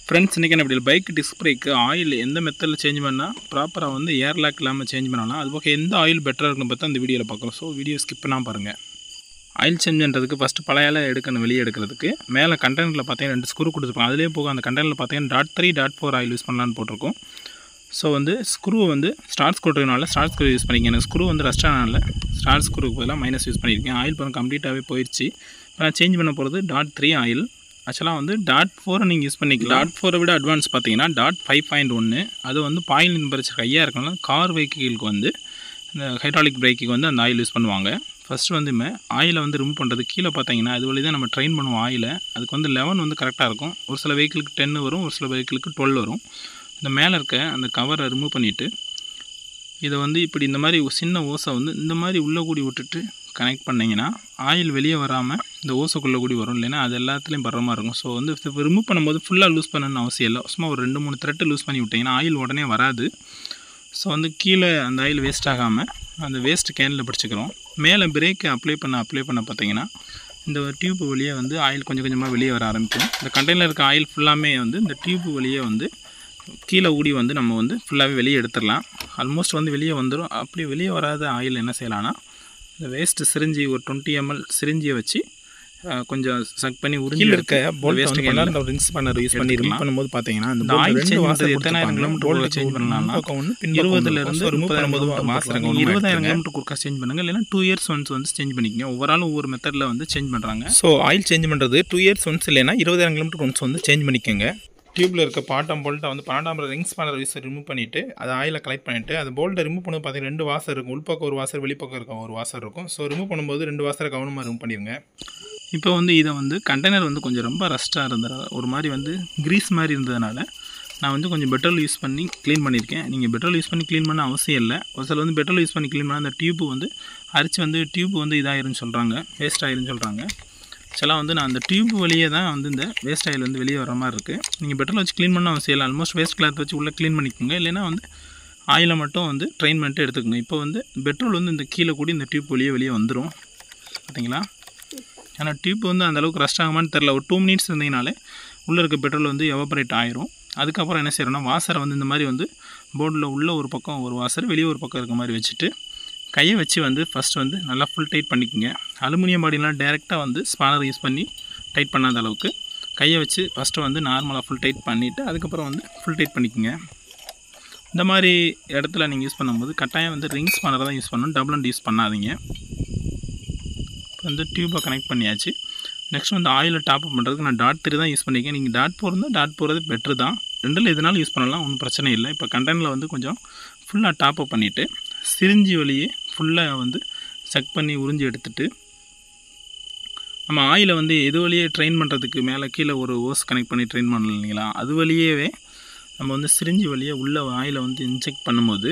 Friends இன்றைக்கி என்ன bike disc brake oil எந்த மெத்தடில் சேஞ்ச் பண்ணால் ப்ராப்பராக வந்து ஏர் லாக் இல்லாமல் சேஞ்ச் பண்ணலாம். அதுபோக எந்த ஆயில் பெட்டராக இருக்குன்னு பார்த்தா அந்த வீடியோவில் பார்க்குறோம். ஸோ வீடியோ ஸ்கிப் பண்ணாமல் பாருங்கள். ஆயில் சேஞ்ச் பண்ணுறதுக்கு ஃபஸ்ட்டு பழையால எடுக்கணும். வெளியே எடுக்கிறதுக்கு மேலே கண்டெய்னரில் பார்த்தீங்கன்னா 2 ஸ்க்ரூ கொடுத்துருப்பாங்க. அதிலே போக அந்த கண்டெய்னரில் பார்த்தீங்கன்னா .3 .4 ஆயில் யூஸ் பண்ணலான்னு போட்டிருக்கோம். ஸோ வந்து ஸ்க்ரூ வந்து ஸ்டார்ட் ஸ்க்ரூனால ஸ்டார்ட் ஸ்க்ரூ யூஸ் பண்ணிக்கங்க. எனக்கு ஸ்க்ரூ வந்து ரஸ்டானால ஸ்டார்ட் ஸ்க்ரூக்கு பதிலாக மைனஸ் யூஸ் பண்ணியிருக்கேன். ஆயில் பண்ண கம்ப்ளீட்டாகவே போயிடுச்சு. இப்போ நான் சேஞ்ச் பண்ண போகிறது .3 ஆயில். ஆக்சுவலாக வந்து .4 நீங்கள் யூஸ் பண்ணிக்கலாம். .4 விட அட்வான்ஸ் பார்த்தீங்கன்னா .5.1 அது வந்து பாயில் டெம்பரேச்சர் ஹையாக இருக்கனால கார் வெஹிக்கிளுக்கு வந்து இந்த ஹைட்ராலிக் பிரேக்குக்கு வந்து அந்த ஆயில் யூஸ் பண்ணுவாங்க. ஃபஸ்ட்டு வந்து ஆயிலை வந்து ரிமூவ் பண்ணுறது கீழே பார்த்தீங்கன்னா அது வழி தான் நம்ம ட்ரெயின் பண்ணுவோம் ஆயிலை. அதுக்கு வந்து 11 வந்து கரெக்டாக இருக்கும். ஒரு சில வெஹிக்கிளுக்கு 10 வரும், ஒரு சில வெஹிக்கிளுக்கு 12 வரும். இந்த மேலே இருக்க அந்த கவரை ரிமூவ் பண்ணிவிட்டு இதை வந்து இப்படி இந்த மாதிரி சின்ன ஓசை வந்து இந்த மாதிரி உள்ளே கூடி விட்டுட்டு கனெக்ட் பண்ணிங்கன்னா ஆயில் வெளியே வராமல் இந்த ஓசைக்குள்ளே கூடி வரும். இல்லைன்னா அது எல்லாத்துலேயும் படுற மாதிரி இருக்கும். ஸோ வந்து ரிமூவ் பண்ணும்போது ஃபுல்லாக லூஸ் பண்ணணும்னு அவசியம் இல்லை. சும்மா ஒரு 2-3 த்ரெட்டு லூஸ் பண்ணி விட்டிங்கன்னா ஆயில் உடனே வராது. ஸோ வந்து கீழே அந்த ஆயில் வேஸ்ட் ஆகாமல் அந்த வேஸ்ட் கேனில் பிடிச்சிக்கிறோம். மேலே பிரேக்கு அப்ளை பண்ண பார்த்தீங்கன்னா இந்த டியூப் வழியே வந்து ஆயில் கொஞ்சம் கொஞ்சமாக வெளியே வர ஆரம்பிக்கும். இந்த கண்டெய்னரில் இருக்க ஆயில் ஃபுல்லாமே வந்து இந்த டியூப் வழியே வந்து கீழே ஊடி வந்து நம்ம வந்து ஃபுல்லாகவே வெளியே எடுத்துடலாம். ஆல்மோஸ்ட் வந்து வெளியே வந்துடும். அப்படி வெளியே வராத ஆயில் என்ன செய்யலாம்னா இந்த வேஸ்ட்டு சிரிஞ்சி ஒரு 20 ml சிரிஞ்சியை வச்சு கொஞ்சம் சக் பண்ணி உறிஞ்சி இருக்க வேஸ்ட் கேனில் ரிங்ஸ் பண்ணர் யூஸ் பண்ணி ரிமூவ் பண்ணும்போது பார்த்தீங்கன்னா இந்த ஆயில் சேஞ்ச் பண்ணுறது எத்தனாயிரம் கிலோமீட்டர் சேஞ்ச் பண்ணலாம்னா 20லேருந்து 30 மாதம் 20,000 கிலோமீட்டர் குறுக்கா சேஞ்ச் பண்ணுங்கள். இல்லைன்னா 2 years ஒன்ஸ் வந்து சேஞ்ச் பண்ணிக்கங்க. ஓவரால் ஒவ்வொரு மெத்தடில் வந்து சேஞ்ச் பண்ணுறாங்க. ஸோ ஆயில் சேஞ்ச் பண்ணுறது 2 years ஒன்ஸ் இல்லைன்னா 20,000 கிலோமீட்டர் ஒன்ஸ் வந்து சேஞ்ச் பண்ணிக்கோங்க. டியூப்பில் இருக்க பாட்டம் போல்ட்டை வந்து 12 ரிங்ஸ் பண்ண யூஸ் ரிமூவ் பண்ணிவிட்டு அதை ஆயிலை கலெக்ட் பண்ணிவிட்டு அது போல்ட்டை ரிமூவ் பண்ணும்போது பார்த்தீங்கன்னா 2 வாசர் இருக்கும். உள்பக்கம் ஒரு வாசர், வெளிப்பக்கம் இருக்கும் ஒரு வாசர் இருக்கும். ஸோ ரிமூவ் பண்ணும்போது 2 வாசரை கவனமாக ரிமூவ் பண்ணிடுங்க. இப்போ வந்து இதை வந்து கண்டெய்னர் வந்து கொஞ்சம் ரொம்ப ரஸ்ட்டாக இருந்தது, ஒரு மாதிரி வந்து கிரீஸ் மாதிரி இருந்ததுனால நான் வந்து கொஞ்சம் பெட்ரோல் யூஸ் பண்ணி க்ளீன் பண்ணியிருக்கேன். நீங்கள் பெட்ரோல் யூஸ் பண்ணி க்ளீன் பண்ண அவசியம் இல்லை. ஒரு சில வந்து பெட்ரோல் யூஸ் பண்ணி க்ளீன் பண்ணால் அந்த டியூப்பு வந்து அரிச்சு வந்து டியூப் வந்து இதாகிருன்னு சொல்கிறாங்க, வேஸ்ட் ஆகிருன்னு சொல்கிறாங்க. ஆக்சுவலாக வந்து நான் அந்த டியூப் வழியே தான் வந்து இந்த வேஸ்ட் ஆயில் வந்து வெளியே வர மாதிரி இருக்குது. நீங்கள் பெட்ரோல் வச்சு க்ளீன் பண்ண அவசியம் இல்லை. ஆல்மோஸ்ட் வேஸ்ட் கிளாத் வச்சு உள்ளே க்ளீன் பண்ணிக்கோங்க. இல்லைனா வந்து ஆயிலை மட்டும் வந்து ட்ரெயின் பண்ணிட்டு எடுத்துக்கோங்க. இப்போ வந்து பெட்ரோல் வந்து இந்த கீழே கூடி இந்த டியூப் வெளியே வந்துடும். பார்த்தீங்களா? ஆனால் டியூப் வந்து அந்தளவுக்கு ரஸ்ட் ஆகுமான்னு தெரில. ஒரு 2 minutes இருந்தீங்கனாலே உள்ளே இருக்க பெட்ரோல் வந்து எவாபரேட் ஆயிரும். அதுக்கப்புறம் என்ன செய்யறோம்னா வாசரை வந்து இந்த மாதிரி வந்து போர்டில் உள்ள ஒரு பக்கம் ஒரு வாசர், வெளியே ஒரு பக்கம் இருக்க மாதிரி வச்சுட்டு கையை வச்சு வந்து ஃபஸ்ட்டு வந்து நல்லா ஃபுல் டைட் பண்ணிக்கோங்க. அலுமினியம் பாடிலாம் டேரெக்டாக வந்து ஸ்பானர் யூஸ் பண்ணி டைட் பண்ணாத அளவுக்கு கையை வச்சு ஃபஸ்ட்டு வந்து நார்மலாக ஃபுல் டைட் பண்ணிவிட்டு அதுக்கப்புறம் வந்து ஃபுல் டைட் பண்ணிக்கோங்க. இந்த மாதிரி இடத்துல நீங்கள் யூஸ் பண்ணும்போது கட்டாயம் வந்து ரிங் ஸ்பானர் தான் யூஸ் பண்ணணும், டபுள் அண்ட் யூஸ் பண்ணாதீங்க. இப்போ வந்து டியூப்பை கனெக்ட் பண்ணியாச்சு. நெக்ஸ்ட் வந்து ஆயிலை டாப் அப் பண்ணுறதுக்கு நான் .3 தான் யூஸ் பண்ணியிருக்கேன். நீங்கள் .4 இருந்தால் .4 பெட்ரு தான். ரெண்டில் எதுனாலும் யூஸ் பண்ணலாம், ஒன்றும் பிரச்சனை இல்லை. இப்போ கண்டெய்னரில் வந்து கொஞ்சம் ஃபுல்லாக டாப் அப் பண்ணிவிட்டு சிரிஞ்சி வழியே ஃபுல்லாக வந்து செக் பண்ணி உறிஞ்சி எடுத்துகிட்டு நம்ம ஆயிலை வந்து எது வழியே ட்ரெயின் பண்ணுறதுக்கு மேலே கீழே ஒரு ஓஸ் கனெக்ட் பண்ணி ட்ரெயின் பண்ணலாம் இல்லைங்களா, அது வழியவே நம்ம வந்து சிரிஞ்சி வழியே உள்ள ஆயிலை வந்து இன்ஜெக்ட் பண்ணும்போது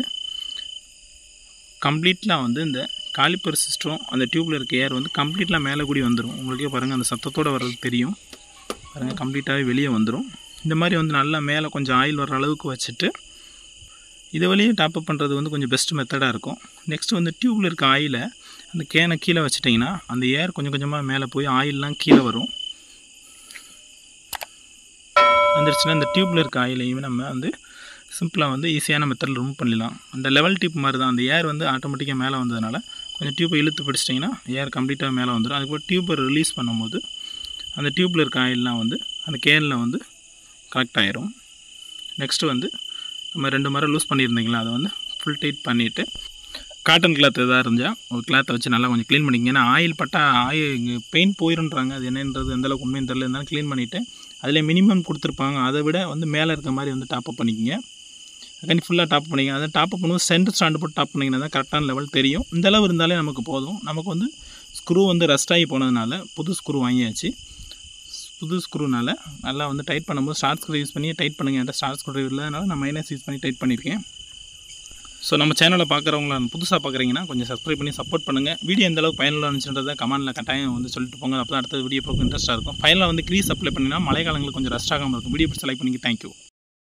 கம்ப்ளீட்டாக வந்து இந்த காலிப்பர் சிஸ்டம் அந்த டியூப்பில் இருக்க ஏர் வந்து கம்ப்ளீட்டாக மேலே கூடி வந்துடும். உங்களுக்கே பாருங்கள் அந்த சத்தத்தோடு வர்றது தெரியும். பாருங்கள் கம்ப்ளீட்டாகவே வெளியே வந்துடும். இந்த மாதிரி வந்து நல்லா மேலே கொஞ்சம் ஆயில் வர்ற அளவுக்கு வச்சுட்டு இது வழியே டாப்அப் பண்ணுறது வந்து கொஞ்சம் பெஸ்ட் மெத்தடாக இருக்கும். நெக்ஸ்ட்டு வந்து டியூப்பில் இருக்க ஆயிலை அந்த கேனை கீழே வச்சிட்டிங்கன்னா அந்த ஏர் கொஞ்சம் கொஞ்சமாக மேலே போய் ஆயிலெலாம் கீழே வரும். வந்துருச்சுன்னா இந்த டியூப்பில் இருக்க ஆயிலையும் நம்ம வந்து சிம்பிளாக வந்து ஈஸியான மெத்தடில் ரிமூவ் பண்ணிடலாம். அந்த லெவல் டியூப் மாதிரி தான். அந்த ஏர் வந்து ஆட்டோமேட்டிக்காக மேலே வந்ததுனால கொஞ்சம் டியூப்பை இழுத்து பிடிச்சிட்டிங்கன்னா ஏர் கம்ப்ளீட்டாக மேலே வந்துடும். அதுக்கப்புறம் டியூப்பை ரிலீஸ் பண்ணும்போது அந்த டியூப்பில் இருக்க ஆயிலெலாம் வந்து அந்த கேனில் வந்து கரெக்ட் ஆகிரும். நெக்ஸ்ட்டு வந்து நம்ம 2 முறை லூஸ் பண்ணியிருந்தீங்களா அதை வந்து ஃபுல் டைட் பண்ணிவிட்டு காட்டன் கிளாத் எதாவது இருந்தால் ஒரு கிளாத்தை வச்சு நல்லா கொஞ்சம் க்ளீன் பண்ணிக்கங்க. ஏன்னா ஆயில் பட்டால் பெயிண்ட் போயிருன்றாங்க. அது என்னன்றது எந்தளவுக்கு உண்மையும் தெரியல. இருந்தாலும் க்ளீன் பண்ணிவிட்டு அதில் மினிமம் கொடுத்துருப்பாங்க, அதை விட வந்து மேலே இருக்க மாதிரி வந்து டாப்அப் பண்ணிக்கோங்க. அதுக்காண்டி ஃபுல்லாக டாப் பண்ணிக்கங்க. அதை டாப்அப் பண்ணும்போது சென்டர் ஸ்டாண்டு போட்டு டாப் பண்ணிங்கன்னா தான் கரெக்டான லெவல் தெரியும். இந்த அளவு இருந்தாலே நமக்கு போதும். நமக்கு வந்து ஸ்க்ரூ வந்து ரஸ்ட் ஆகி போனதுனால புது ஸ்க்ரூ வாங்கியாச்சு. புது ஸ்க்ரூனால் நல்லா வந்து டைட் பண்ணும்போது ஸ்டார்ட் ஸ்க்ரூ யூஸ் பண்ணி டைட் பண்ணுங்கள். என்கிட்ட ஸ்டார்ட் ஸ்க்ரூ இல்லைனால நான் மைனஸ் யூஸ் பண்ணி டைட் பண்ணியிருக்கேன். ஸோ நம்ம சேனலை பார்க்குறவங்கள புதுசாக பார்க்குறீங்கன்னா கொஞ்சம் சப்ஸ்கிரைப் பண்ணி சப்போர்ட் பண்ணுங்கள். வீடியோ எந்த அளவுக்கு பயனுள்ள இருந்துச்சுன்றதை கமெண்ட்டில் கட்டாயம் வந்து சொல்லிட்டு போங்க. அப்போ தான் அடுத்த வீடியோ போக இன்ட்ரெஸ்ட்டாக இருக்கும். ஃபைனலாக வந்து க்ரீஸ் அப்ளை பண்ணினா மழை காலங்களுக்கு கொஞ்சம் ரஸ்ட் ஆகாமல் இருக்கும். வீடியோ செலக்ட் பண்ணிங்க. தேங்க்யூ.